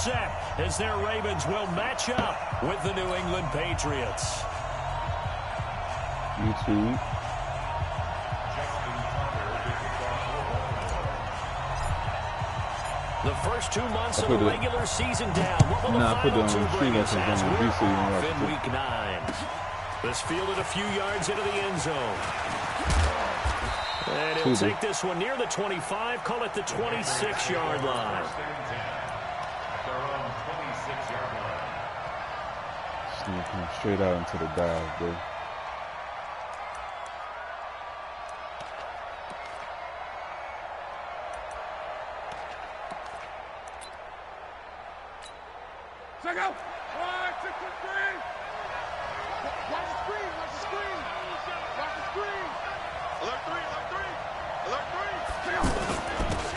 set as their Ravens will match up with the New England Patriots. YouTube. The first 2 months of the regular season down. What will the final two bring us as we're off in Week 9? This fielded a few yards into the end zone. And he'll take this one near the 25, call it the 26-yard line. Sneaking straight out into the dive, bro. Check out. 1, 6, 3. Watch the screen. Watch the screen. Watch the screen. Alert 3. Alert 3. Alert 3. Check out.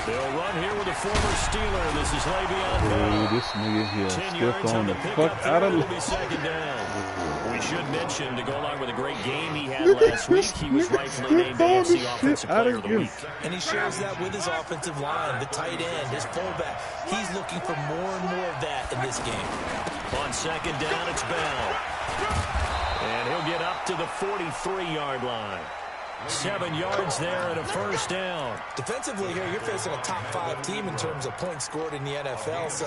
They'll run here with a former Steeler. This is Le'Veon Bell. This nigga here 10 stiff yards on the fuck out of it. It'll be second down. We should mention, to go along with a great game he had last week, he was rightfully named AFC Offensive Player of the Week. And he shares that with his offensive line, the tight end, his fullback. He's looking for more and more of that in this game. On second down, it's Bell. And he'll get up to the 43-yard line. 7 yards there and a first down. Defensively here, you're facing a top 5 team in terms of points scored in the NFL. So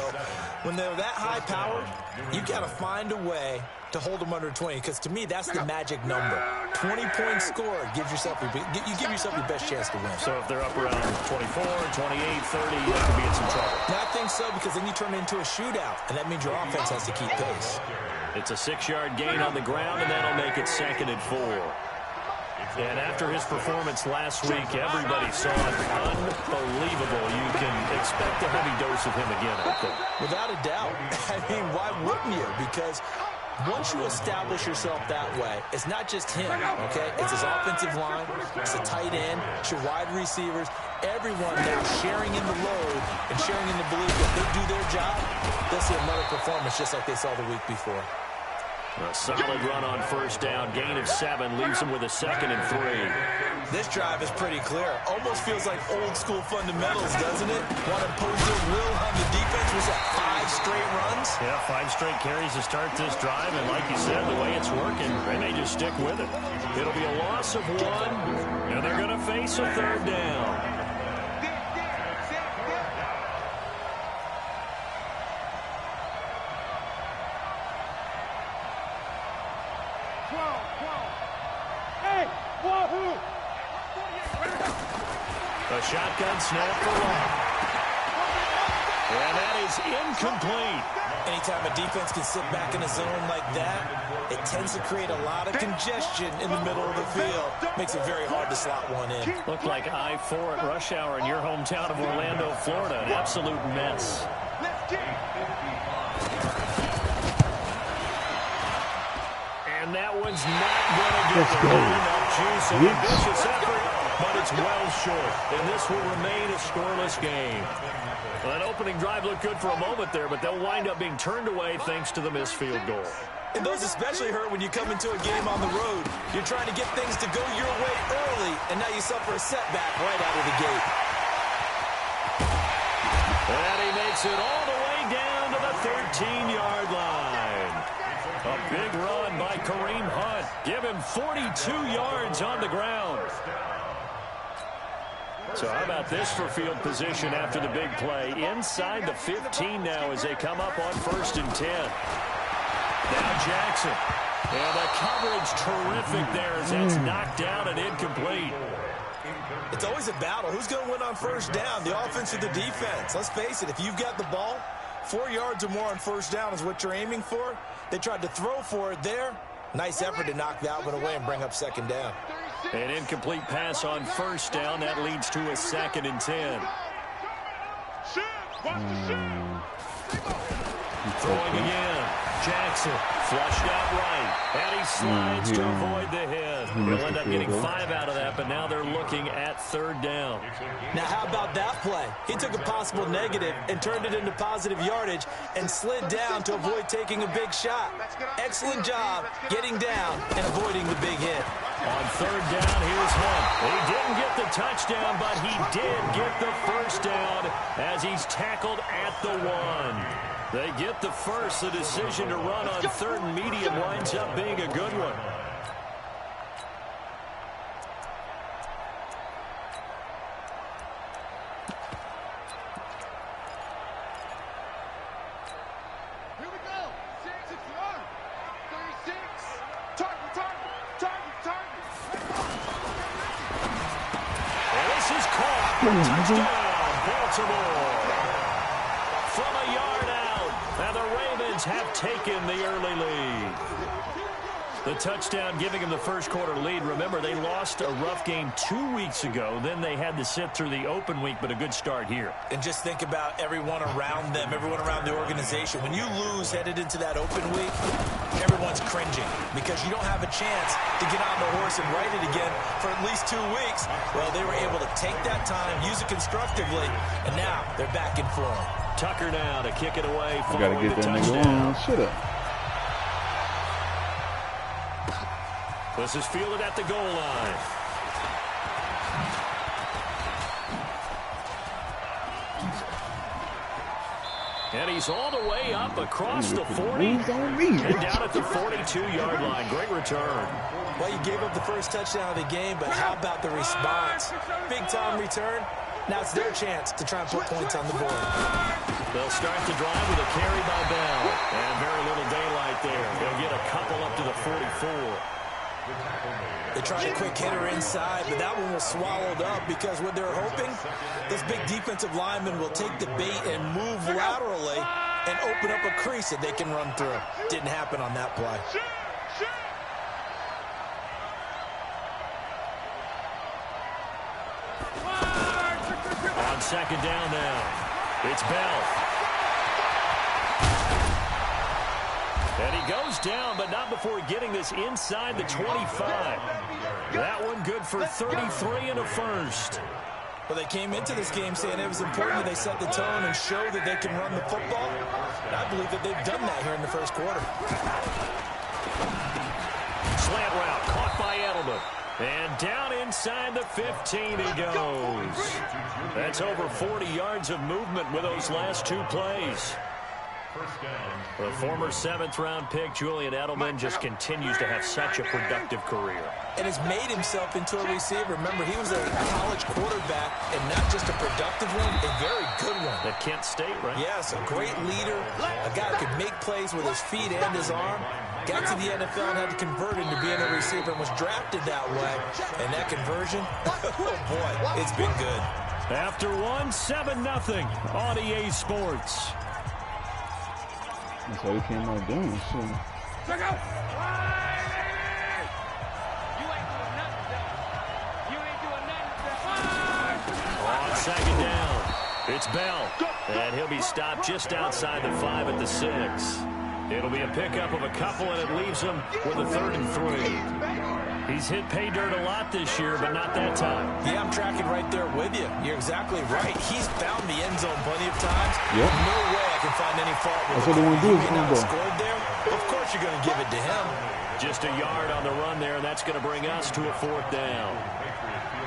when they're that high powered, you've got to find a way to hold them under 20. Because to me, that's the magic number. 20 points scored gives yourself you give yourself your best chance to win. So if they're up around 24, 28, 30, you could be in some trouble. I think so, because then you turn it into a shootout, and that means your offense has to keep pace. It's a 6-yard gain on the ground, and that'll make it 2nd and 4. And after his performance last week, everybody saw it. Unbelievable. You can expect a heavy dose of him again, I think. Without a doubt. I mean, why wouldn't you? Because once you establish yourself that way, it's not just him, okay? It's his offensive line, it's the tight end, it's your wide receivers, everyone now sharing in the load and sharing in the belief that they do their job, they'll see another performance just like they saw the week before. A solid run on first down. Gain of 7 leaves him with a 2nd and 3. This drive is pretty clear. Almost feels like old school fundamentals, doesn't it? Want to impose their will on the defense. Was that 5 straight runs? Yeah, 5 straight carries to start this drive. And like you said, the way it's working, they may just stick with it. It'll be a loss of 1, and they're going to face a 3rd down. A shotgun snap for Long. And that is incomplete. Anytime a defense can sit back in a zone like that, it tends to create a lot of congestion in the middle of the field. Makes it very hard to slot one in. Looked like I-4 at rush hour in your hometown of Orlando, Florida. An absolute mess. And that one's not going to get enough juice. An ambitious effort, but it's well short. And this will remain a scoreless game. Well, that opening drive looked good for a moment there, but they'll wind up being turned away thanks to the missed field goal. And those especially hurt when you come into a game on the road. You're trying to get things to go your way early, and now you suffer a setback right out of the gate. And he makes it all the way down to the 13-yard line. A big run by Kareem Hunt. Give him 42 yards on the ground. So how about this for field position after the big play? Inside the 15 now as they come up on 1st and 10. Now Jackson. And the coverage terrific there as that's knocked down and incomplete. It's always a battle. Who's going to win on first down, the offense or the defense? Let's face it, if you've got the ball, 4 yards or more on first down is what you're aiming for. They tried to throw for it there. Nice effort to knock that one away and bring up 2nd down. An incomplete pass on first down. That leads to a 2nd and 10. Throwing again. Jackson flushed out right. And he slides to avoid the hit. He'll end up getting 5 out of that, but now they're looking at 3rd down. Now, how about that play? He took a possible negative and turned it into positive yardage and slid down to avoid taking a big shot. Excellent job getting down and avoiding the big hit. On 3rd down, here's Hunt. He didn't get the touchdown, but he did get the first down as he's tackled at the 1. They get the first. The decision to run on third and medium winds up being a good one. Here we go. 6-1. 36. Target. And this is caught. Touchdown, Baltimore. From a yard out, and the Ravens have taken the early lead. The touchdown giving them the first quarter lead. Remember, they lost a rough game 2 weeks ago. Then they had to sit through the open week, but a good start here. And just think about everyone around them, everyone around the organization. When you lose headed into that open week, everyone's cringing because you don't have a chance to get on the horse and ride it again for at least 2 weeks. Well, they were able to take that time, use it constructively, and now they're back in form. Tucker now to kick it away. You gotta get that nigga on. Shut up. This is fielded at the goal line. And he's all the way up across the 40 and down at the 42-yard line. Great return. Well, you gave up the first touchdown of the game, but how about the response? Big-time return. Now it's their chance to try and put points on the board. They'll start the drive with a carry by Bell. And very little daylight there. They'll get a couple up to the 44. They tried a quick hitter inside, but that one was swallowed up because what they're hoping, this big defensive lineman will take the bait and move laterally and open up a crease that they can run through. Didn't happen on that play. On second down now, it's Bell. And he goes down, but not before getting this inside the 25. That one good for 33 and a first. Well, they came into this game saying it was important that they set the tone and show that they can run the football. And I believe that they've done that here in the first quarter. Slant route caught by Edelman. And down inside the 15 he goes. That's over 40 yards of movement with those last two plays. The former seventh-round pick, Julian Edelman, just continues to have such a productive career. And has made himself into a receiver. Remember, he was a college quarterback, and not just a productive one, a very good one. At Kent State, right? Yes, a great leader, a guy who could make plays with his feet and his arm. Got to the NFL and had to convert into being a receiver and was drafted that way. And that conversion, oh boy, it's been good. After one, 7-0 on EA Sports. That's how he came out doing shit. Check out. On second down, it's Bell. And he'll be stopped just outside the 5 at the 6. It'll be a pickup of a couple, and it leaves him with a 3rd and 3. He's hit pay dirt a lot this year, but not that time. Yeah, I'm tracking right there with you. You're exactly right. He's found the end zone plenty of times. Yep. No way I can find any fault with That's what they want to do is not go. scored there. Of course you're going to give it to him. Just a yard on the run there, and that's going to bring us to a 4th down.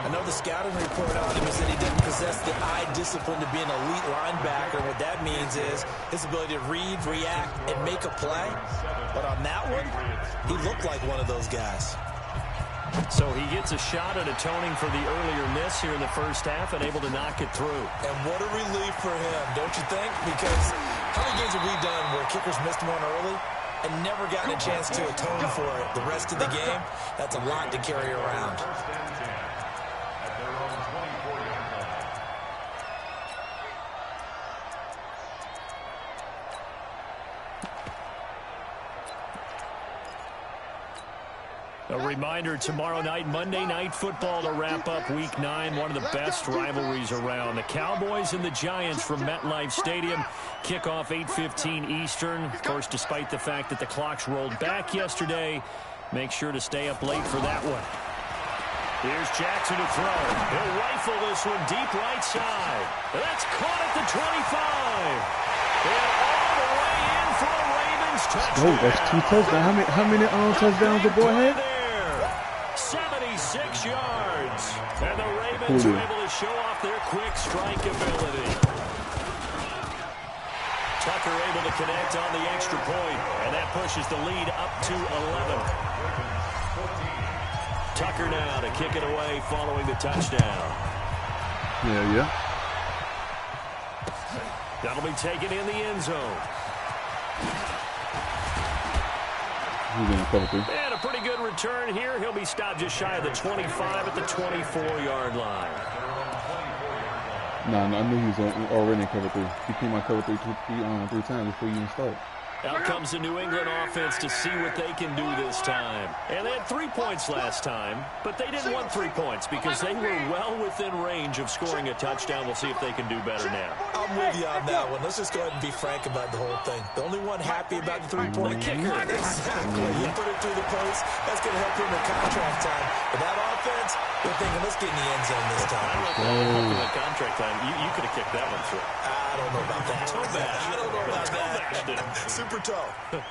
I know the scouting report on him is that he didn't possess the eye discipline to be an elite linebacker. What that means is his ability to read, react, and make a play. But on that one, he looked like one of those guys. So he gets a shot at atoning for the earlier miss here in the first half and able to knock it through. And what a relief for him, don't you think? Because how many games have we done where kickers missed one early and never gotten a chance to atone for it the rest of the game? That's a lot to carry around. A reminder, tomorrow night, Monday Night Football to wrap up Week 9, one of the best rivalries around. The Cowboys and the Giants from MetLife Stadium. Kickoff 8:15 Eastern. Of course, despite the fact that the clocks rolled back yesterday, make sure to stay up late for that one. Here's Jackson to throw. He'll rifle this one deep right side. That's caught at the 25. And all the way in for a Ravens touchdown. Oh, that's 2 touchdowns. How many touchdowns the boy had? 76 yards. And the Ravens are able to show off their quick strike ability. Tucker able to connect on the extra point, and that pushes the lead up to 11. Tucker now to kick it away following the touchdown. Yeah. That'll be taken in the end zone. He's in cover 3. And a pretty good return here. He'll be stopped just shy of the 25 at the 24-yard line. Nah, I knew he was already in cover 3. He came out cover 3 three times before you even start. Out comes the New England offense to see what they can do this time. And they had 3 points last time, but they didn't want 3 points because they were well within range of scoring a touchdown. We'll see if they can do better now. I'm with you on that one. Let's just go ahead and be frank about the whole thing. The only one happy about the three-point kicker. Exactly. He put it through the post. That's going to help him in contract time. But that offense, they're thinking, let's get in the end zone this time. I don't know if that contract time. You could have kicked that one through. I don't know about that. I don't know about that. Super tough.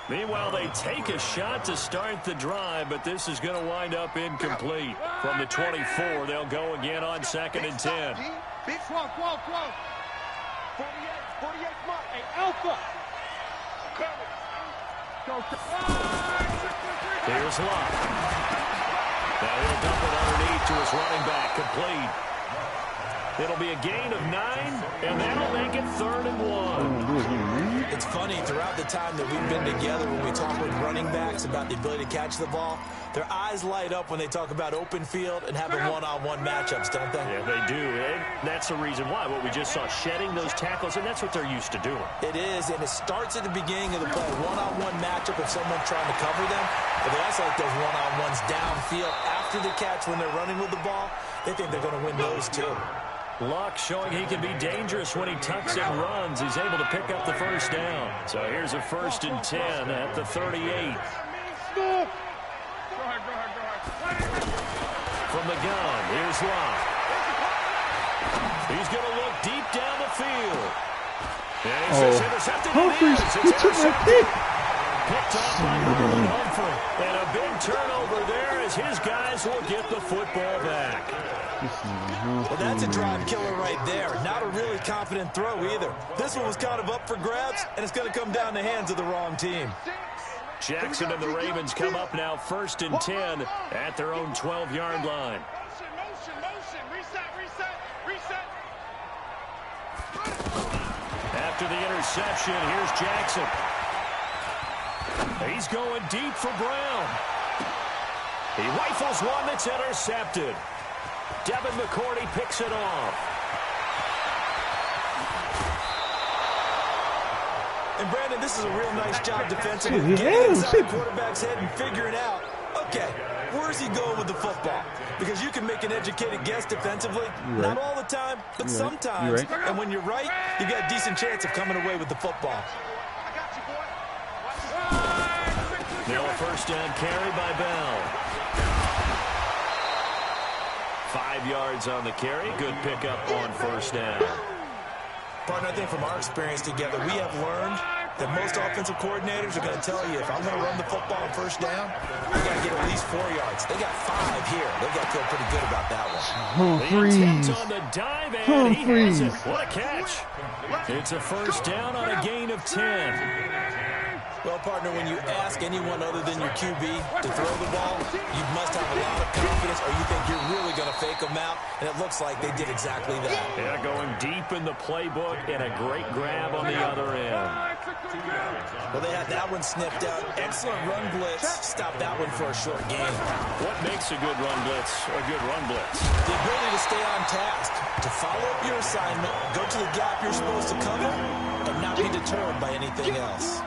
Meanwhile, they take a shot to start the drive, but this is going to wind up incomplete. From the 24, they'll go again on 2nd and 10. Big swamp, 48, 48 mark. Hey, Alpha. Here's Locke. Now he'll dump it underneath to his running back, complete. It'll be a gain of 9, and that'll make it 3rd and 1. It's funny, throughout the time that we've been together, when we talk with running backs about the ability to catch the ball, their eyes light up when they talk about open field and having one-on-one matchups, don't they? Yeah, they do. And that's the reason why. What we just saw, shedding those tackles, and that's what they're used to doing. It is, and it starts at the beginning of the play. One-on-one matchup if someone's trying to cover them, but they also like those one-on-ones downfield after the catch when they're running with the ball. They think they're going to win those, too. Luck showing he can be dangerous when he tucks and runs. He's able to pick up the first down. So here's a 1st and 10 at the 38. From the gun, here's Luck. He's going to look deep down the field. And he's intercepted. Humphreys, he took my pick. Picked off by Humphrey. And a big turnover there as his guys will get the football back. Well, that's a drive killer right there. Not a really confident throw either. This one was kind of up for grabs, and it's going to come down the hands of the wrong team. Jackson and the Ravens come up now 1st and 10 at their own 12-yard line. Motion. Reset. After the interception, here's Jackson. He's going deep for Brown. He rifles one that's intercepted. Devin McCourty picks it off. And Brandon, this is a real nice job defensively. Getting inside the quarterback's head and figuring out, okay, where's he going with the football? Because you can make an educated guess defensively. Not all the time, but sometimes. And when you're right, you've got a decent chance of coming away with the football. Now a 1st down carry by Bell. 5 yards on the carry. Good pickup on 1st down. Partner, I think from our experience together, we have learned that most offensive coordinators are going to tell you, if I'm going to run the football on 1st down, I got to get at least 4 yards. They got 5 here. They got to feel pretty good about that one. Humphreys. On the dive, and he has it. What a catch. It's a 1st down on a gain of 10. Well, partner, when you ask anyone other than your QB to throw the ball, you must have a lot of confidence, or you think you're really going to fake them out, and it looks like they did exactly that. Yeah, going deep in the playbook, and a great grab on the other end. Well, they had that one sniffed out. Excellent run blitz. Stop that one for a short game. What makes a good run blitz a good run blitz? The ability to stay on task, to follow up your assignment, go to the gap you're supposed to cover, and not be deterred by anything else.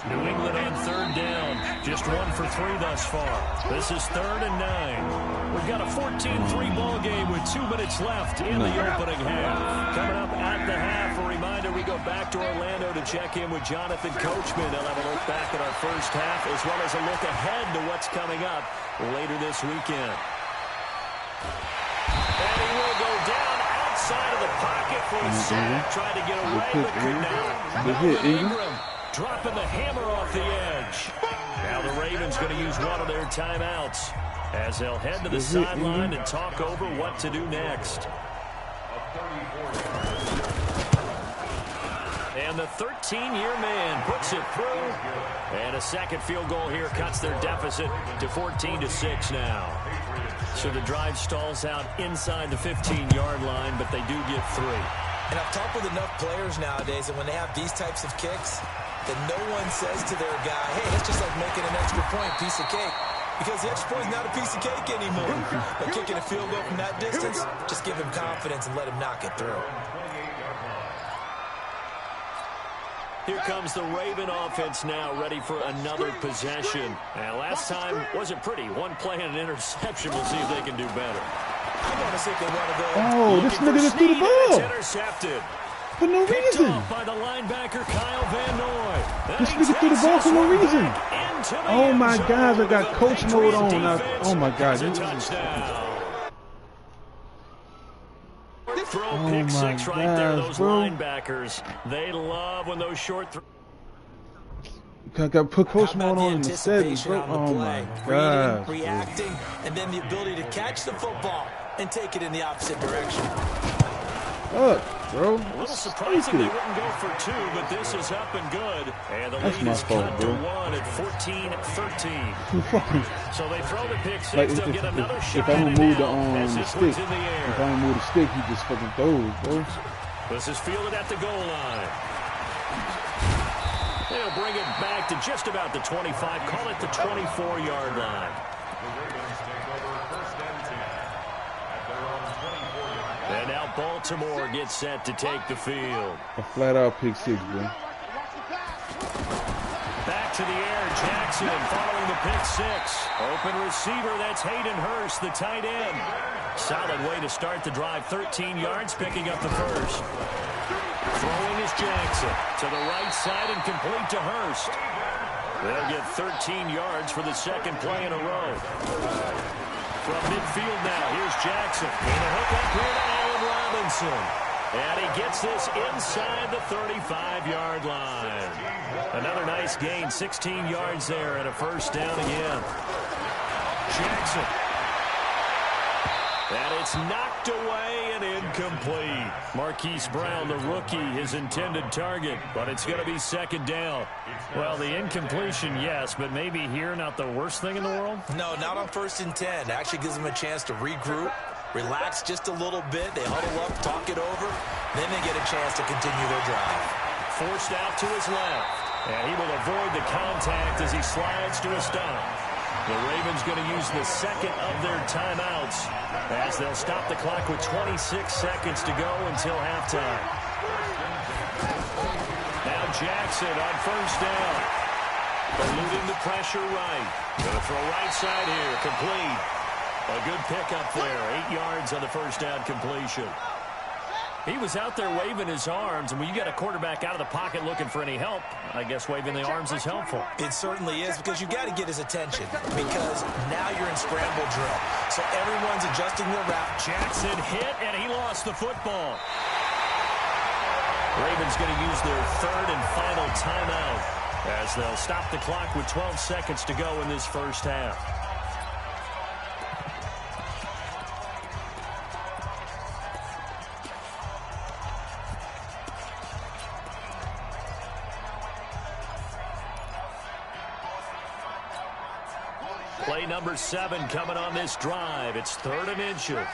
New England on 3rd down. Just 1 for 3 thus far. This is 3rd and 9. We've got a 14-3 ball game with 2 minutes left in the opening half. Coming up at the half, a reminder, we go back to Orlando to check in with Jonathan Coachman. They'll have a look back at our first half, as well as a look ahead to what's coming up later this weekend. And he will go down outside of the pocket for a sack. Tried to get away, but could not. Ingram dropping the hammer off the edge. Now the Ravens going to use one of their timeouts as they'll head to the sideline and talk over what to do next. And And the 13-year man puts it through. And a second field goal here cuts their deficit to 14-6 now. So the drive stalls out inside the 15-yard line, but they do get 3. And I've talked with enough players nowadays that when they have these types of kicks, that no one says to their guy, hey, that's just like making an extra point, piece of cake. Because the extra point is not a piece of cake anymore. But kicking a field goal from that distance, just give him confidence and let him knock it through. Here comes the Raven offense now, ready for another possession. And last time wasn't pretty. One play and an interception. We'll see if they can do better. I want to see if they want to go. Oh, this nigga just threw the ball. It's intercepted. For no reason. Off by the linebacker, Kyle Van Noy. This nigga threw the ball for no reason. Oh, my God. I got coach mode on. Oh, my God. Throw pick six right there, those linebackers. They love when those short Got put coach mode on in the settings, bro. Oh, my God. Reacting, and then the ability to catch the football and take it in the opposite direction. Up, bro. A little surprising they wouldn't go for 2, but this is up and good. And the lead is cut to 1 at 14-13. So they throw the pick six. They'll get another shot. If I don't move the stick, in the air. if I don't move the stick, he just fucking throws, bro. This is fielded at the goal line. They'll bring it back to just about the 25. Call it the 24-yard line. And now Baltimore gets set to take the field. A flat-out pick six, bro. Back to the air, Jackson following the pick six. Open receiver, that's Hayden Hurst, the tight end. Solid way to start the drive, 13 yards, picking up the first. Throwing is Jackson to the right side and complete to Hurst. They'll get 13 yards for the second play in a row. From midfield now, here's Jackson. And a hook up here to Allen Robinson. And he gets this inside the 35-yard line. Another nice gain, 16 yards there and a first down again. Jackson. And it's knocked away and incomplete. Marquise Brown, the rookie, his intended target, but it's going to be second down. Well, the incompletion, yes, but maybe here not the worst thing in the world? No, not on 1st and 10. Actually gives them a chance to regroup, relax just a little bit. They huddle up, talk it over, then they get a chance to continue their drive. Forced out to his left, and he will avoid the contact as he slides to a stop. The Ravens going to use the second of their timeouts as they'll stop the clock with 26 seconds to go until halftime. Now Jackson on first down. Eluding the pressure right. Going to throw right side here. Complete. A good pickup there. 8 yards on the first down completion. He was out there waving his arms, and when you get a quarterback out of the pocket looking for any help, I guess waving the arms is helpful. It certainly is, because you got to get his attention, because now you're in scramble drill. So everyone's adjusting their route. Jackson hit, and he lost the football. Ravens going to use their third and final timeout as they'll stop the clock with 12 seconds to go in this first half. Play number 7 coming on this drive. It's 3rd and inches.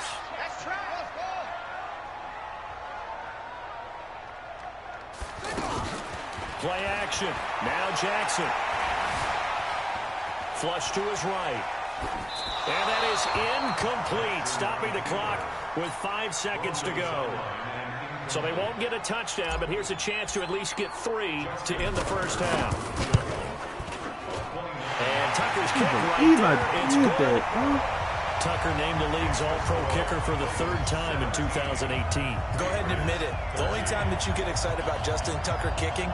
Play action. Now Jackson. Flush to his right. And that is incomplete. Stopping the clock with 5 seconds to go. So they won't get a touchdown, but here's a chance to at least get 3 to end the first half. And Tucker's kick right there. It's good. Tucker named the league's all-pro kicker for the 3rd time in 2018. Go ahead and admit it. The only time that you get excited about Justin Tucker kicking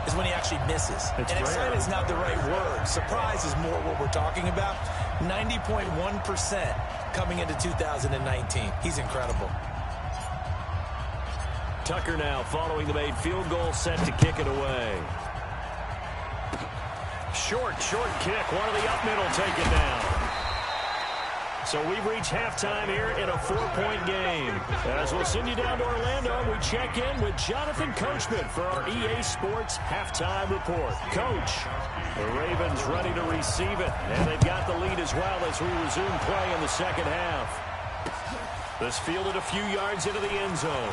is when he actually misses. And excited is not the right word. Surprise is more what we're talking about. 90.1% coming into 2019. He's incredible. Tucker now following the made field goal, set to kick it away. Short kick. One of the up middle take it down. So we've reached halftime here in a 4-point game. As we'll send you down to Orlando, we check in with Jonathan Coachman for our EA Sports Halftime Report. Coach, the Ravens ready to receive it, and they've got the lead as well as we resume play in the second half. This fielded a few yards into the end zone.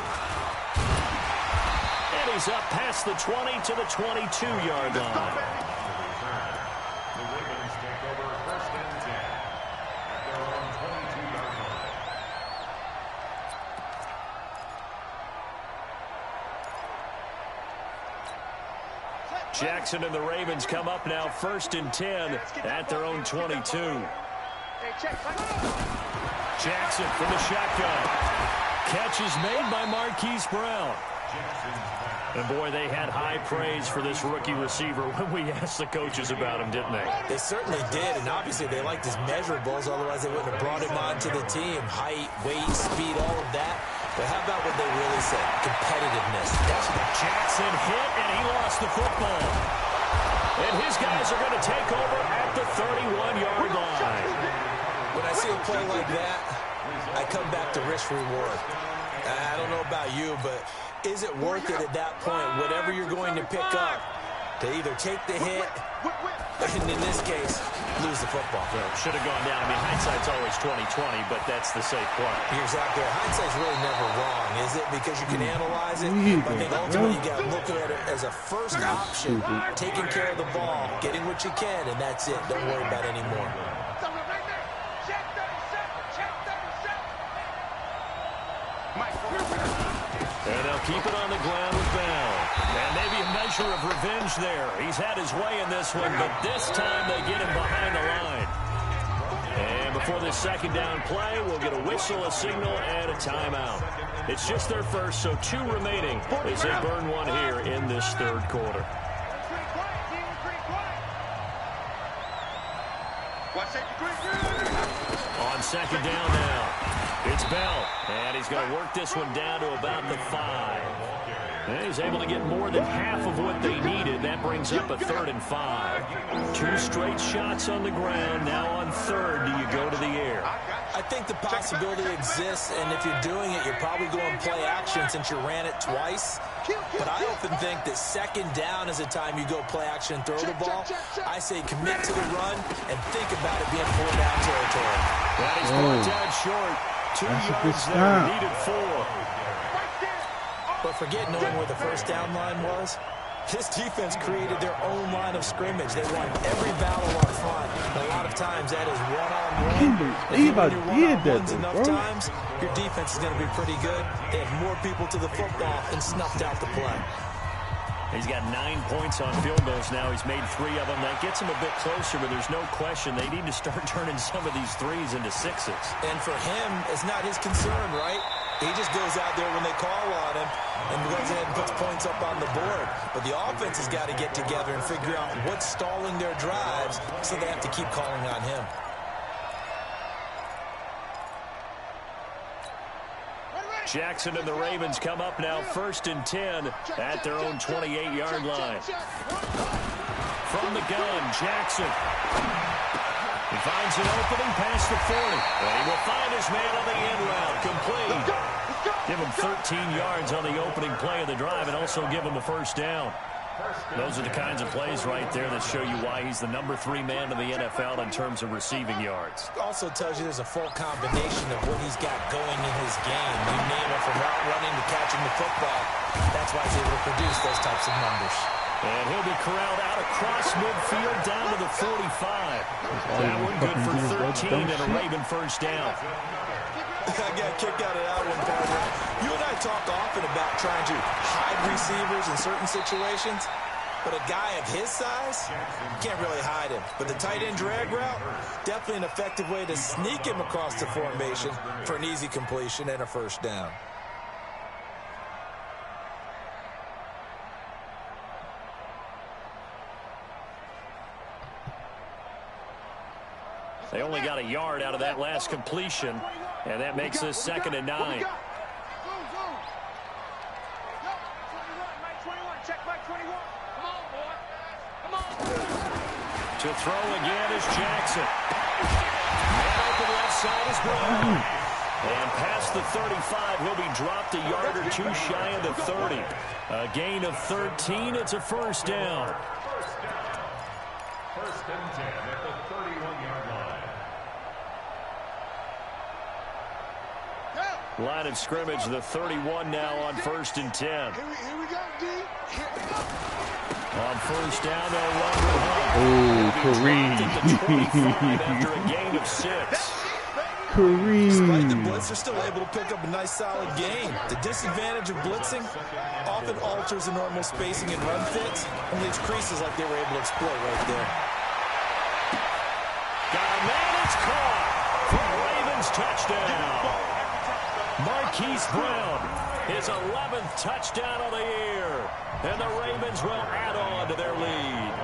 And he's up past the 20 to the 22-yard line. The Ravens take over 1st and 10 at their own 22-yard line. Jackson and the Ravens come up now 1st and 10 at their own 22. Jackson from the shotgun. Catch is made by Marquise Brown. And, boy, they had high praise for this rookie receiver when we asked the coaches about him, didn't they? They certainly did, and obviously they liked his measurables, otherwise they wouldn't have brought him onto the team. Height, weight, speed, all of that. But how about what they really said? Competitiveness. Jackson hit, and he lost the football. And his guys are going to take over at the 31-yard line. When I see a play like that, I come back to risk-reward. I don't know about you, but is it worth it at that point, whatever you're going to pick up, to either take the hit, and in this case, lose the football? Should have gone down. I mean, hindsight's always 20/20, but that's the safe play. You're exactly right. Hindsight's really never wrong, is it? Because you can analyze it, but I think ultimately you got to look at it as a first option, taking care of the ball, getting what you can, and that's it. Don't worry about any more. And they'll keep it on the ground with Bell. And maybe a measure of revenge there. He's had his way in this one, but this time they get him behind the line. And before this second down play, we'll get a whistle, a signal, and a timeout. It's just their first, so 2 remaining as they burn one here in this 3rd quarter. On second down now, it's Bell, and he's going to work this one down to about the 5. And he's able to get more than half of what they needed. That brings up a 3rd and 5. 2 straight shots on the ground. Now on 3rd, do you go to the air? I think the possibility exists, and if you're doing it, you're probably going play action since you ran it twice. But I often think that second down is the time you go play action and throw the ball. I say commit to the run and think about it being 4-down territory. That is brought down short. 2 yards there, needed 4. But forget knowing where the first down line was. This defense created their own line of scrimmage. They won every battle up front. And a lot of times that is one-on-one. Enough times, your defense is going to be pretty good. They have more people to the football and snuffed out the play. He's got 9 points on field goals now. He's made 3 of them. That gets him a bit closer, but there's no question they need to start turning some of these 3s into 6s. And for him, it's not his concern, right? He just goes out there when they call on him and goes ahead and puts points up on the board. But the offense has got to get together and figure out what's stalling their drives, so they have to keep calling on him. Jackson and the Ravens come up now 1st and 10 at their own 28-yard line. From the gun, Jackson. He finds an opening past the 40. And he will find his man on the end route. Complete. Give him 13 yards on the opening play of the drive and also give him the first down. Those are the kinds of plays right there that show you why he's the number 3 man in the NFL in terms of receiving yards. Also tells you there's a full combination of what he's got going in his game. You name it, from route running to catching the football. That's why he's able to produce those types of numbers. And he'll be corralled out across midfield down to the 45. That one good for 13 and a Raven first down. I got kicked out of that one, partner. You and I talk often about trying to hide receivers in certain situations, but a guy of his size, you can't really hide him. But the tight end drag route, definitely an effective way to sneak him across the formation for an easy completion and a first down. They only got a yard out of that last completion, and that makes this 2nd and 9. To throw again is Jackson. Man open left inside his ground. And past the 35, he'll be dropped a yard or two shy of the 30. A gain of 13. It's a first down. First and 10 at the 31-yard line. Line of scrimmage, the 31 now on first and 10. Here we go, D. On first down, they'll run with Hunt. Oh, Kareem. After a gain of 6. Kareem. Despite the blitz, they're still able to pick up a nice, solid gain. The disadvantage of blitzing often alters the normal spacing and run fits and leaves creases like they were able to exploit right there. Got a man, it's caught for Ravens touchdown. Marquise Brown, his 11th touchdown of the year. And the Ravens will add on to their lead.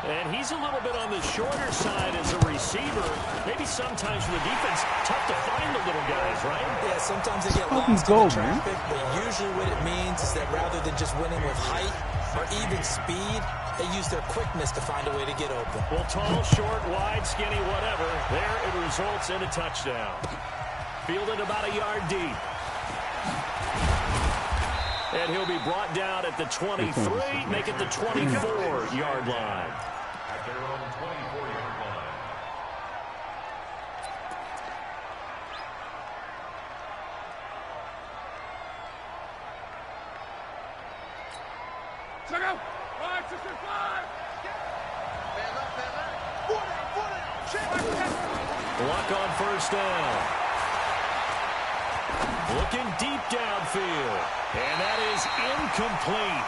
And he's a little bit on the shorter side as a receiver. Maybe sometimes for the defense, tough to find the little guys, right? Yeah, sometimes they get lost in the traffic, but usually what it means is that rather than just winning with height or even speed, they use their quickness to find a way to get open. Well, tall, short, wide, skinny, whatever, there it results in a touchdown. Fielded about a yard deep. And he'll be brought down at the 23, make it the 24-yard line. At their own 24-yard line. Check out. 565. Man up, man up. 4 down. Check. Block on first down. Looking deep downfield. And that is incomplete.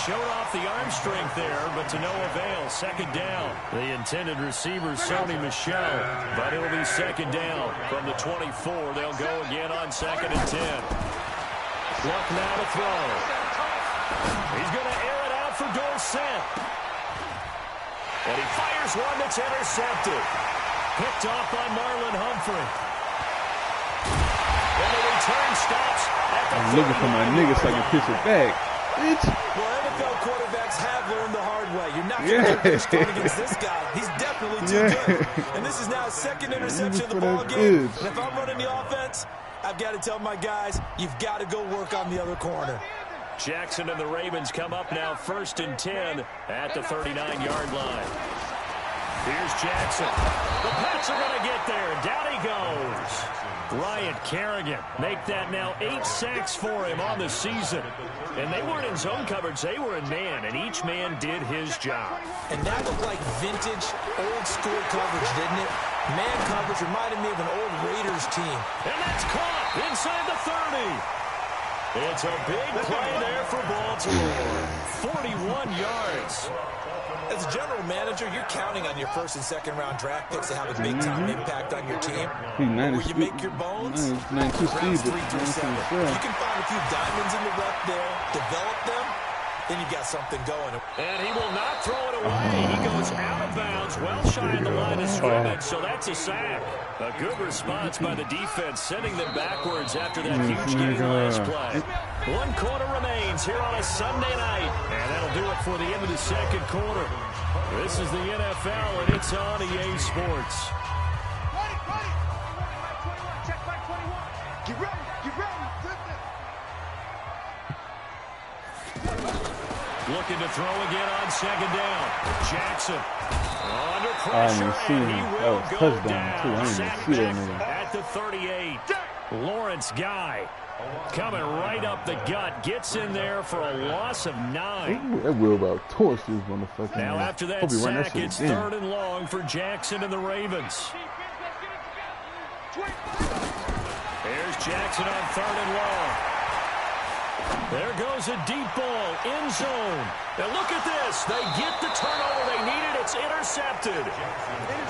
Showed off the arm strength there, but to no avail. Second down. The intended receiver, Sony Michel. But it'll be second down from the 24. They'll go again on second and 10. Luck now to throw. He's going to air it out for Dorsett. And he fires one that's intercepted. Picked off by Marlon Humphrey. And the return stops at the I'm looking for my nigga so I can pitch it back. Bitch. Well, NFL quarterbacks have learned the hard way. You're not going to get going against this guy. He's definitely too good. And this is now his second interception of the ball game. And if I'm running the offense, I've got to tell my guys, you've got to go work on the other corner. Jackson and the Ravens come up now first and 10 at the 39-yard line. Here's Jackson. The Pats are going to get there. Down he goes. Ryan Kerrigan make that now 8 sacks for him on the season. And they weren't in zone coverage. They were in man, and each man did his job. And that looked like vintage, old-school coverage, didn't it? Man coverage reminded me of an old Raiders team. And that's caught inside the 30. It's a big play there for Baltimore. 41 yards. As a general manager, you're counting on your first and second round draft picks to have a big-time impact on your team. Where you make your bones, rounds 3 through 7. If you can find a few diamonds in the rough there, develop them, then you've got something going. And he will not throw it away. He goes out of bounds, well shy of the line of scrimmage, so that's a sack. A good response by the defense, sending them backwards after that huge gain last play. 1 quarter remains here on a Sunday night, and that'll do it for the end of the second quarter. This is the NFL, and it's on EA Sports. Check back 21. Get ready. Get ready. Looking to throw again on second down. Jackson under pressure, and he will go down. Sacked back at the 38. Lawrence Guy coming right up the gut. Gets in there for a loss of 9. That will about torch this motherfucker. Now after that sack, it's 3rd and long for Jackson and the Ravens. There's Jackson on 3rd and long. There goes a deep ball, end zone. And look at this. They get the turnover they needed. It's intercepted.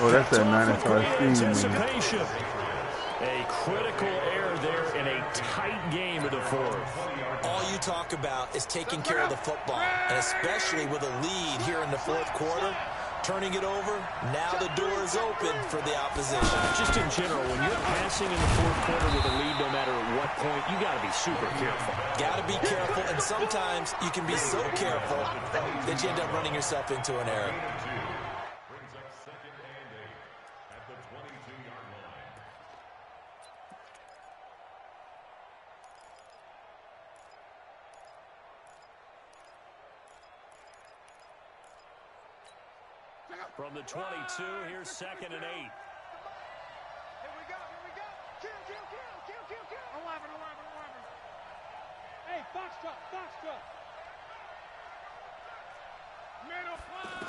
Oh, that's that 95 anticipation. A critical error there in a tight game of the 4th. All you talk about is taking care of the football, and especially with a lead here in the 4th quarter. Turning it over, now the door is open for the opposition. Just in general, when you're passing in the 4th quarter with a lead, no matter at what point, you got to be super careful. Got to be careful, and sometimes you can be so careful that you end up running yourself into an error. Brings up 2nd and 8 at the 22-yard line. From the 22, here's 2nd and 8. Here we go. Kill. 11. Hey, box truck. Middle flag.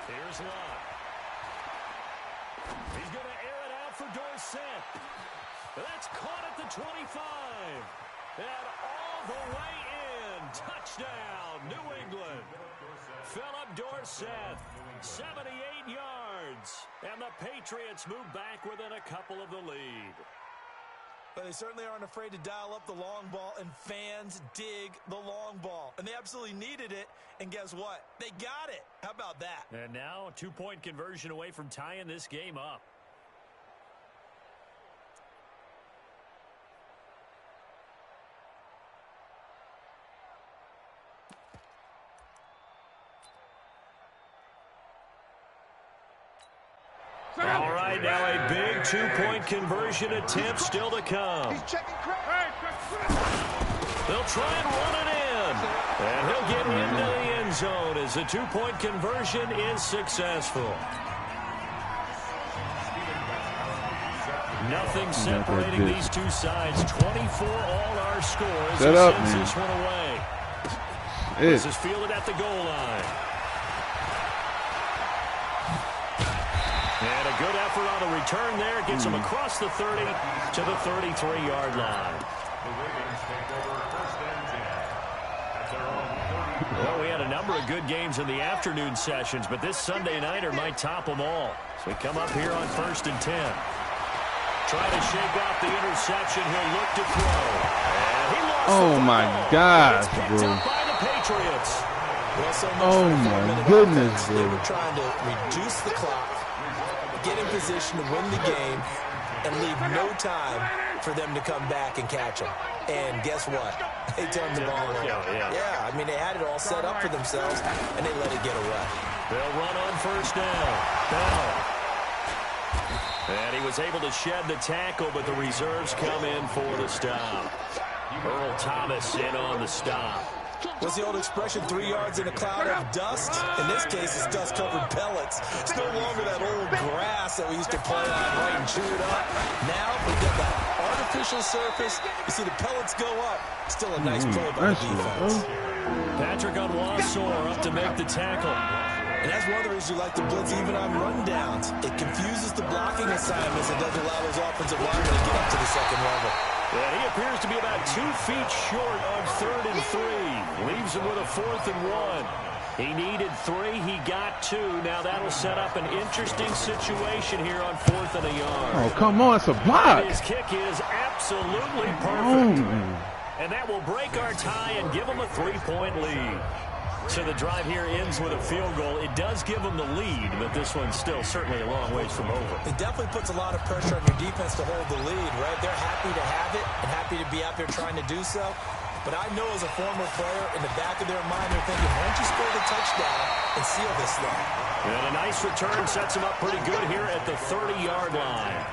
Here's Lott. He's going to air it out for Dorsett. That's caught at the 25. And all the way in. Touchdown, New England. Philip Dorsett, 78 yards. And the Patriots move back within a couple of the lead. But they certainly aren't afraid to dial up the long ball, and fans dig the long ball. And they absolutely needed it, and guess what? They got it. How about that? And now a 2-point conversion away from tying this game up. All right, now a big 2-point conversion attempt still to come. They'll try and run it in. And he'll get into the end zone as the 2-point conversion is successful. Nothing separating these two sides. 24 all our scores. Set up, sends man. this one away. This is fielded at the goal line. And a good effort on the return there. Gets him across the 30 to the 33-yard line. Well, we had a number of good games in the afternoon sessions, but this Sunday nighter might top them all. So we come up here on 1st and 10. Try to shake off the interception. He'll look to throw. And he lost Oh, my gosh, It's picked bro. up by the Patriots. Well, so much Oh, for the my 4-minute goodness, offense. bro. They were trying to reduce the clock, get in position to win the game, and leave no time for them to come back and catch them. And guess what? They turned the ball over. Yeah, I mean, they had it all set up for themselves, and they let it get away. They'll run on 1st down. Bell. And he was able to shed the tackle, but the reserves come in for the stop. Earl Thomas in on the stop. What's the old expression, 3 yards in a cloud of dust? In this case, it's dust-covered pellets. It's no longer that old grass that we used to play on, right, and chew it up. Now, we get that artificial surface. You see the pellets go up. Still a nice play by the defense. Patrick Onwuasor up to make the tackle. And that's one of the reasons you like to blitz even on rundowns. It confuses the blocking assignments and doesn't allow those offensive linemen to get up to the second level. And he appears to be about 2 feet short on 3rd and 3. Leaves him with a 4th and 1. He needed 3. He got 2. Now that'll set up an interesting situation here on 4th and a yard. Oh, come on. It's a block. His kick is absolutely perfect. And that will break our tie and give him a 3-point lead. So the drive here ends with a field goal. It does give them the lead, but this one's still certainly a long ways from over. It definitely puts a lot of pressure on your defense to hold the lead, right? They're happy to have it and happy to be out there trying to do so. But I know as a former player, in the back of their mind, they're thinking, why don't you score the touchdown and seal this thing? And a nice return sets him up pretty good here at the 30-yard line.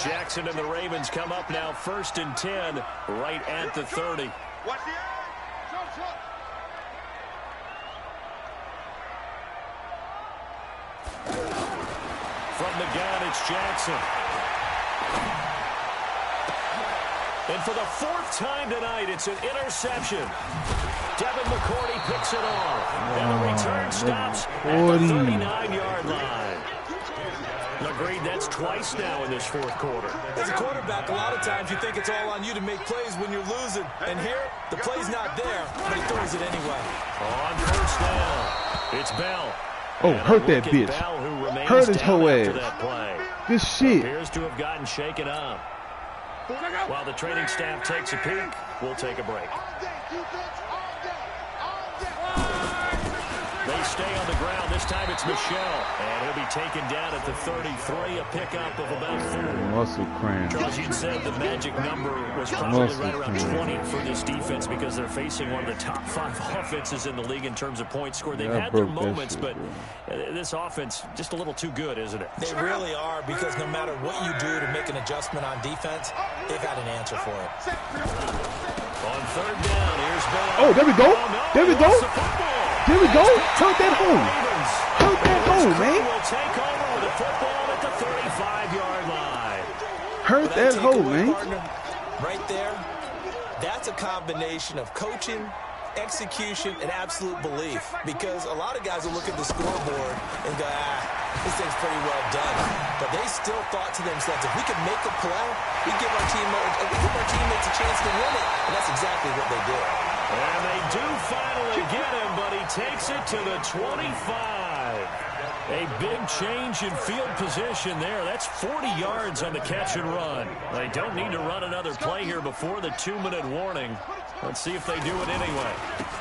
Jackson and the Ravens come up now 1st and 10 right at the 30. Watch the eye. From the gun, it's Jackson. And for the 4th time tonight, it's an interception. Devin McCourty picks it off. And the return stops at the 39-yard line. Agreed, that's twice now in this 4th quarter. As a quarterback, a lot of times you think it's all on you to make plays when you're losing. And here, the play's not there, but he throws it anyway. On 1st down, it's Bell. Oh, hurt that bitch. Bell, who remains Hurt his down whole after ass. that play. Good shit. Appears to have gotten shaken up. While the training staff takes a peek, we'll take a break. They stay on the ground. This time it's Michelle. And he'll be taken down at the 33, a pickup of about 4. Muscle cramp. Charles, you'd said the magic number was probably Muscle right around cramp. 20 for this defense because they're facing one of the top 5 offenses in the league in terms of points scored. They've Yeah, I had their broke that moments, shit, but bro. this offense just a little too good, isn't it? They really are, because no matter what you do to make an adjustment on defense, they've had an answer for it. On 3rd down, here's Bell. Oh, there we go. Oh, no, There we he go. lost the football. There we go. Hurt that hole. Hurt that hole, man. Will take over with a football at the 35-yard line. Hurt that hole, man. Right there, that's a combination of coaching, execution, and absolute belief. Because a lot of guys will look at the scoreboard and go, this thing's pretty well done. But they still thought to themselves, if we could make a play, we give our teammates a chance to win it. And that's exactly what they did. And they do finally get him, but he takes it to the 25. A big change in field position there. That's 40 yards on the catch and run. They don't need to run another play here before the 2-minute warning. Let's see if they do it anyway.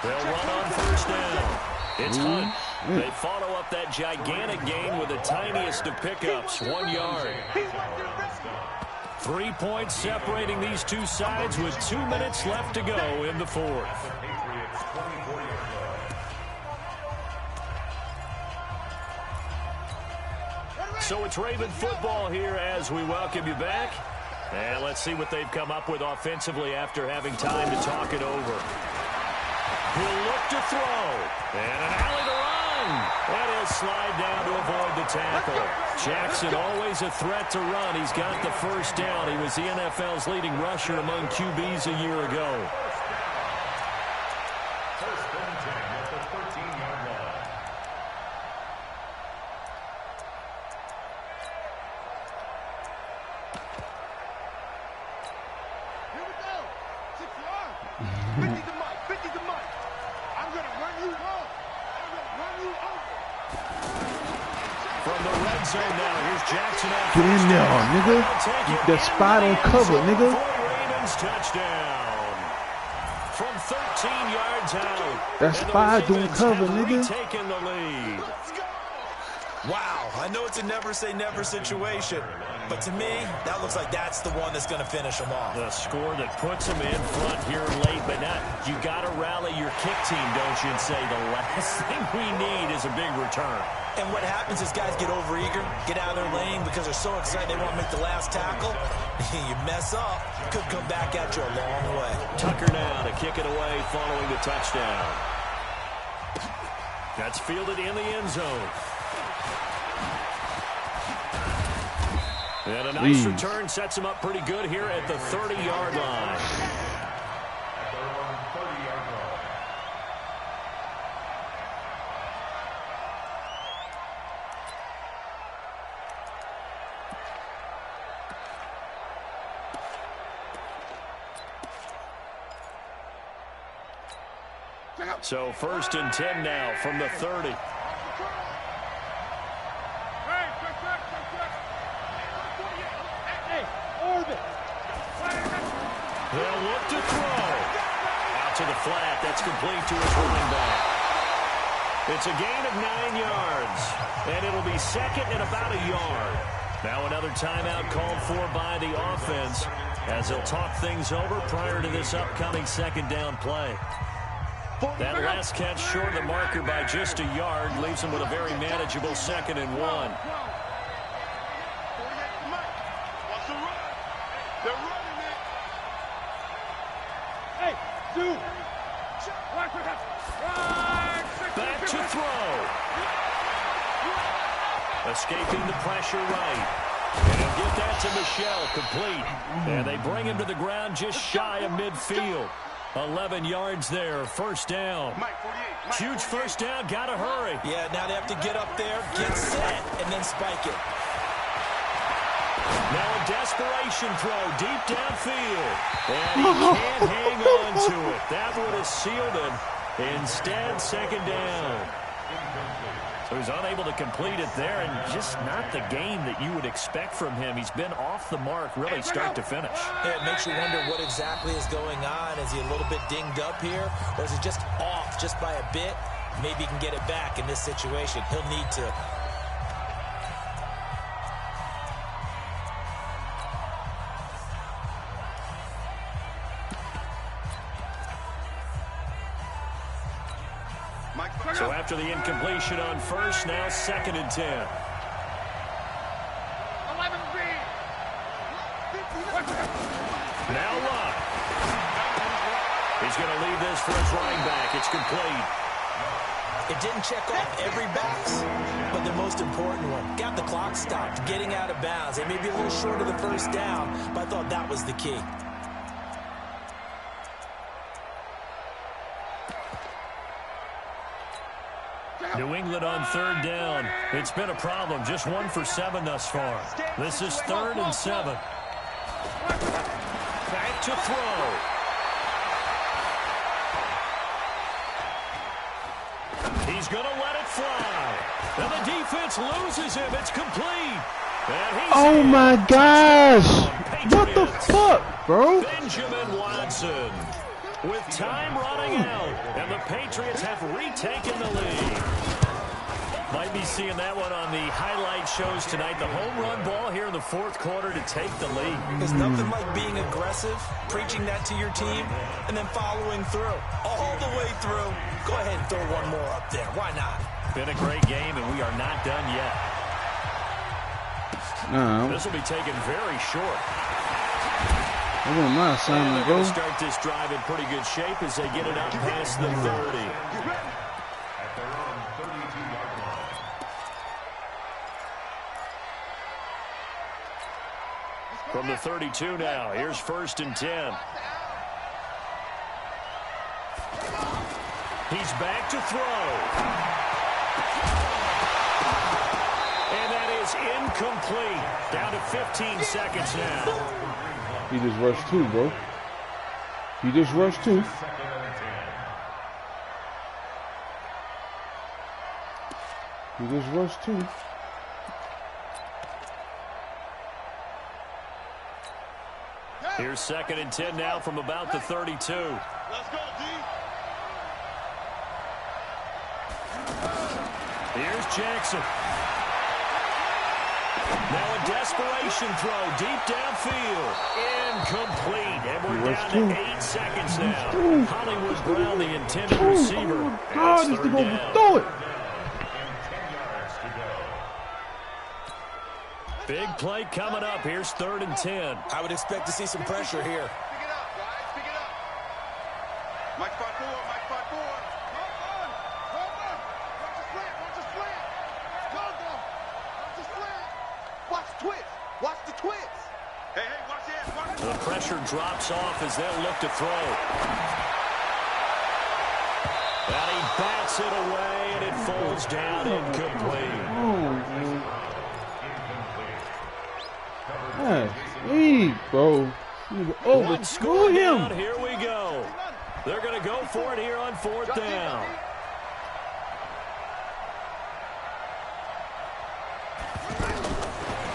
They'll run on first down. It's Hunt. They follow up that gigantic gain with the tiniest of pickups, 1 yard. 3 points separating these two sides with 2 minutes left to go in the fourth. So it's Raven football here as we welcome you back. And let's see what they've come up with offensively after having time to talk it over. He'll look to throw. And an alley to run. And he'll slide down to avoid the tackle. Jackson always a threat to run. He's got the first down. He was the NFL's leading rusher among QBs a year ago. First and 10 at the 13-yard line. Here we go. 6 yards. 50 to Mike. 50 to Mike. I'm going to run you home. I'm going to run you over. From the red zone now, here's Jackson. Get in there, nigga. The spot on cover, nigga. Ravens touchdown. From 13 yards out. That spot doing cover, nigga. Taking the lead. Wow, I know it's a never-say-never situation, but to me, that looks like that's the one that's going to finish them off. The score that puts them in front here late, but not. You got to rally your kick team, don't you, and say the last thing we need is a big return. And what happens is guys get overeager, get out of their lane because they're so excited they want to make the last tackle. You mess up, could come back at you a long way. Tucker now to kick it away following the touchdown. That's fielded in the end zone. And a nice return sets him up pretty good here at the 30-yard line. At their own 30-yard line. So 1st and 10 now from the 30. They'll look to throw. Out to the flat. That's complete to his running back. It's a gain of 9 yards. And it'll be second and about a yard. Now another timeout called for by the offense as they'll talk things over prior to this upcoming second down play. That last catch short of the marker by just a yard leaves them with a very manageable 2nd and 1. Watch the run. They're running it. Hey, dude. Back to throw. Escaping the pressure right. And he'll get that to Michelle, complete. And they bring him to the ground just shy of midfield. 11 yards there, first down. Huge first down, gotta hurry. Yeah, now they have to get up there, get set, and then spike it. Now a desperation throw deep downfield. And he can't hang on to it. That would have sealed him. Instead, second down. So he's unable to complete it there, and just not the game that you would expect from him. He's been off the mark really start to finish. Yeah, it makes you wonder what exactly is going on. Is he a little bit dinged up here, or is he just off just by a bit? Maybe he can get it back in this situation. He'll need to. So after the incompletion on first, now 2nd and 10. 11 Now Luck. He's going to leave this for his running back. It's complete. It didn't check off every box, but the most important one. Got the clock stopped, getting out of bounds. They may be a little short of the first down, but I thought that was the key. New England on third down. It's been a problem. Just 1 for 7 thus far. This is 3rd and 7. Back to throw. He's going to let it fly. And the defense loses him. It's complete. Oh, my gosh. What the fuck, bro? Benjamin Watson with time running out. And the Patriots have retaken the lead. Might be seeing that one on the highlight shows tonight. The home run ball here in the 4th quarter to take the lead. There's nothing like being aggressive, preaching that to your team, and then following through. All the way through. Go ahead and throw one more up there. Why not? Been a great game, and we are not done yet. This will be taken very short. I want my assignment, bro. Start this drive in pretty good shape as they get it up past the 30. From the 32 now, here's 1st and 10. He's back to throw. And that is incomplete. Down to 15 seconds now. He just rushed 2, bro. He just rushed 2. He just rushed 2. Here's 2nd and 10 now from about the 32. Let's go, D. Here's Jackson. Now a desperation throw deep downfield. Incomplete. And we're down to 8 seconds now. Hollywood Brown, the intended receiver. Oh, my God, he's going to throw it. Big play coming up. Here's 3rd and 10. I would expect to see some pressure here. Pick it up, guys. Pick it up. Mike 5-4. Mike 5-4. Hold on. Watch the slant. Watch the slant. Go. Watch the slant. Watch the twist. Watch the twist. Hey, watch it. Watch it. The pressure drops off as they'll look to throw. And he bats it away, and it falls down incomplete. Oh, hey, bro. Overthrew him. Here we go. They're going to go for it here on 4th down.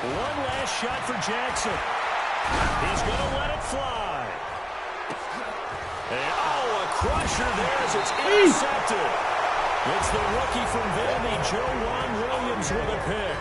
One last shot for Jackson. He's going to let it fly. And, a crusher there as it's intercepted. It's the rookie from Vandy, Joe Williams with a pick.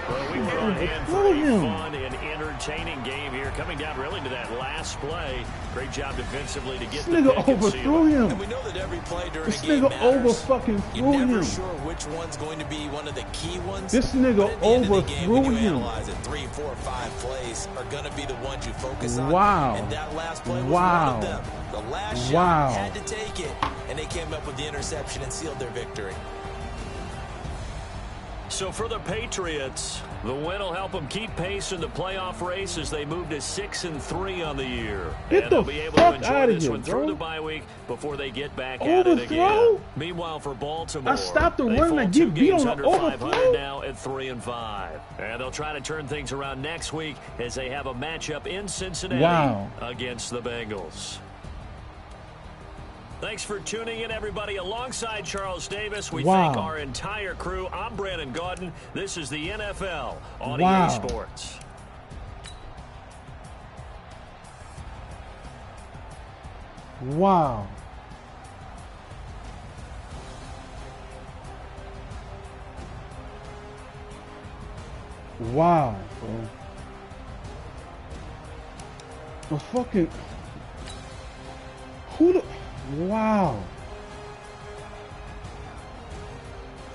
Well, we were on hand for a fun and entertaining game here, coming down really to that last play. Great job defensively to get the pick. This nigga overthrew him. And we know that every play during this a game nigga matters. overfucking threw You're never him. sure which one's going to be one of the key ones. This nigga overthrew when you him. analyze it, 3, 4, 5 plays are going to be the ones you focus on. Wow. And that last play was Wow. one of them. The last shot had to take it, and they came up with the interception and sealed their victory. So for the Patriots, the win will help them keep pace in the playoff race as they move to 6-3 on the year. Get and they'll the be able fuck to enjoy outta this here, one bro. through the bye week before they get back at it again. Overthrow? Meanwhile, for Baltimore, I stopped the they run fall and 2 get beat games on under the 500 overthrow? now at 3-5. And they'll try to turn things around next week as they have a matchup in Cincinnati against the Bengals. Thanks for tuning in, everybody. Alongside Charles Davis, we thank our entire crew. I'm Brandon Gaudin. This is the NFL on EA Sports. Wow. Wow, bro. The fucking... Who the... Wow.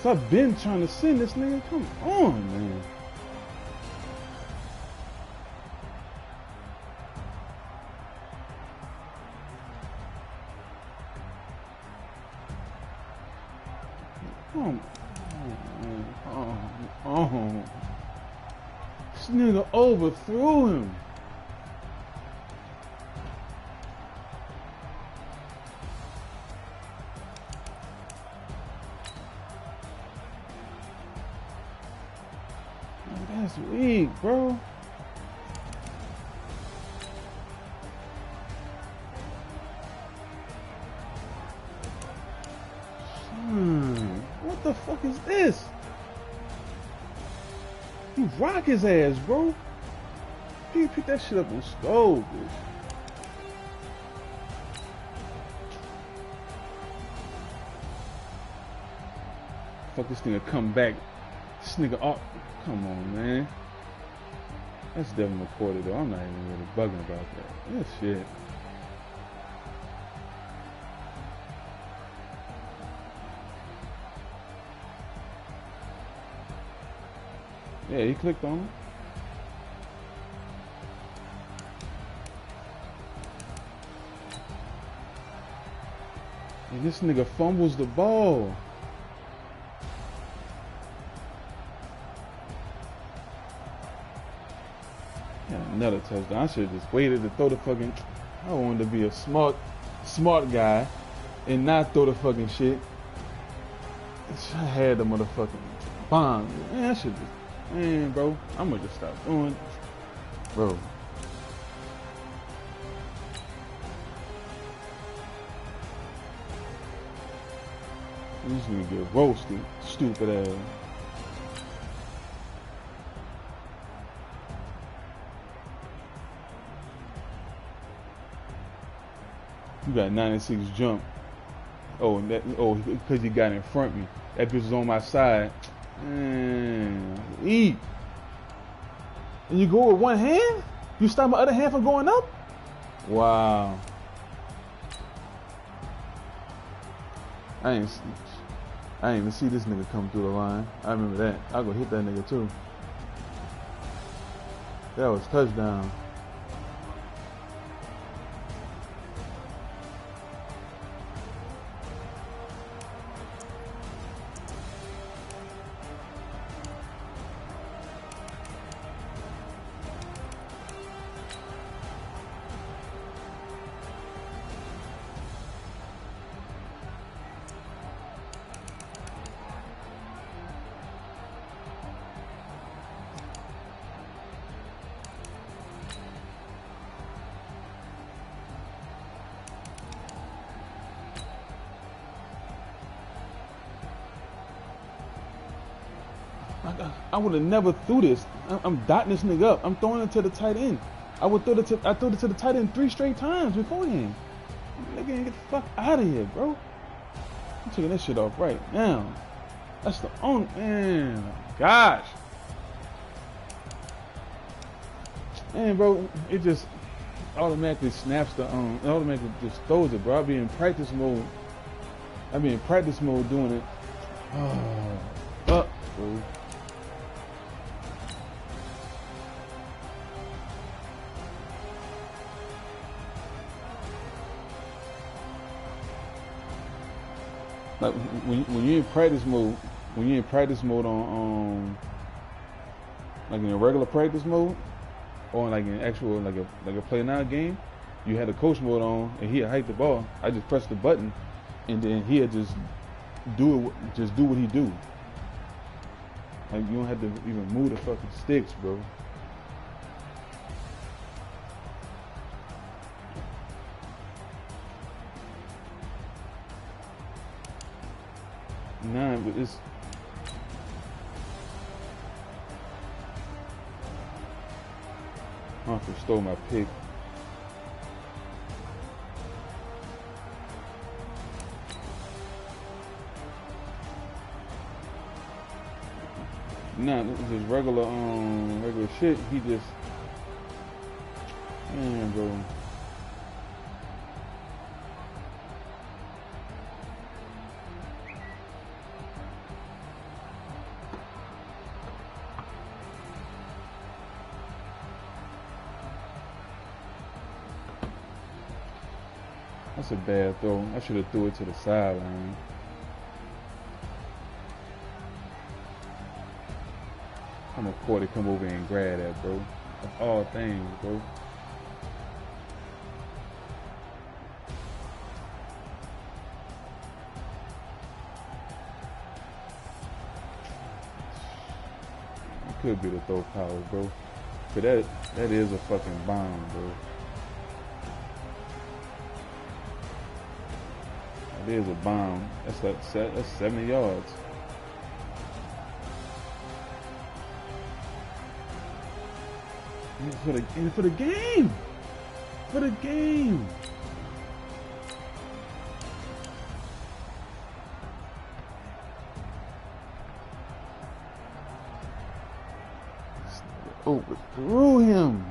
So I've been trying to send this nigga. Come on, man. Oh. This nigga overthrew him. That's weak, bro. What the fuck is this? You rock his ass, bro. You pick that shit up and stole, bitch. Fuck this nigga come back. This nigga up. Come on, man. That's definitely recorded though. I'm not even really bugging about that. That shit. Yeah, he clicked on it. And this nigga fumbles the ball. Yeah, another touchdown. I should have just waited to throw the fucking... I wanted to be a smart guy and not throw the fucking shit. I had the motherfucking bomb. Man, I should just... Man, bro, I'm gonna just stop doing it. Bro. This nigga get roasted, stupid ass. You got 96 jump. Oh, because you got in front of me. That bitch was on my side. Man, eat. And you go with one hand? You stop my other hand from going up? Wow. I ain't even see this nigga come through the line. I remember that. I go hit that nigga too. That was touchdown. I would have never threw this. I'm dotting this nigga up. I'm throwing it to the tight end. I threw it to the tight end 3 straight times beforehand. Nigga, get the fuck out of here, bro. I'm taking that shit off right now. That's the only man. Gosh. Man, bro, it just automatically snaps the it automatically just throws it, bro. I'll be in practice mode. Doing it. Bro. Like when you're in practice mode, on like in a regular practice mode, or like in actual like a play now game, you had the coach mode on and he'd hike the ball. I just press the button, and then he'd just do what he do. Like you don't have to even move the fucking sticks, bro. Nah, but it's Humphrey stole my pick. Nah, this is just regular shit. He just, man, bro. That's a bad throw. I should have threw it to the sideline. I'm a quarter come over and grab that, bro. Of all things, bro. It could be the throw power, bro. But that is a fucking bomb, bro. That is a bomb. That's 70 yards. For the game. For the game. Overthrew him.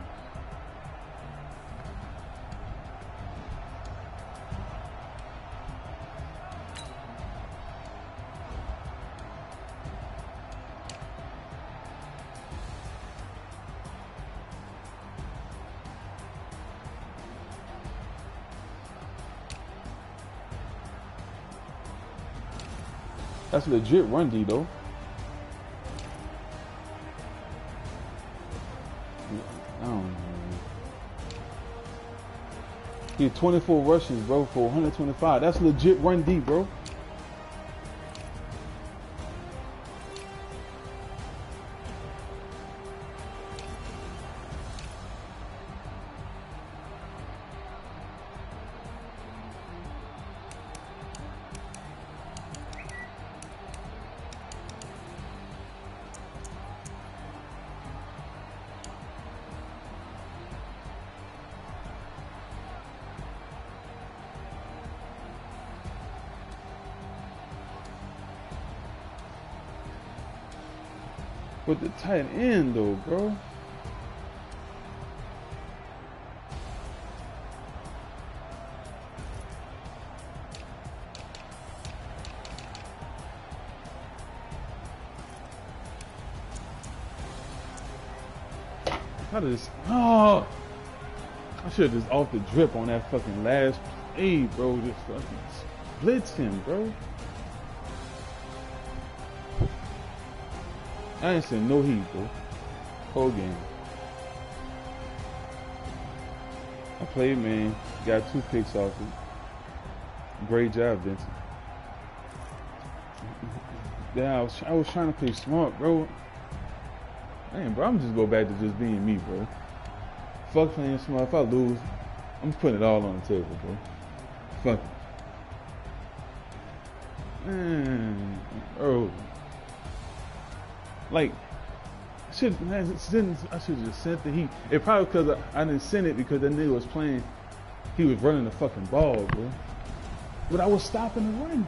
That's legit run D though. I don't know. He had 24 rushes, bro, for 125. That's legit run D, bro. With the tight end though, bro. How did this? Oh, I should have just off the drip on that fucking last play, bro. Just fucking blitz him, bro. I ain't seen no heat, bro. Whole game. I played, man. Got 2 picks off it. Great job, Vincent. Yeah, I was trying to play smart, bro. Man, bro, I'm just go back to just being me, bro. Fuck playing smart. If I lose, I'm putting it all on the table, bro. Fuck it. Man, bro. Like, I should have just sent the heat. It probably because I didn't send it because that nigga was playing. He was running the fucking ball, bro. But I was stopping the run.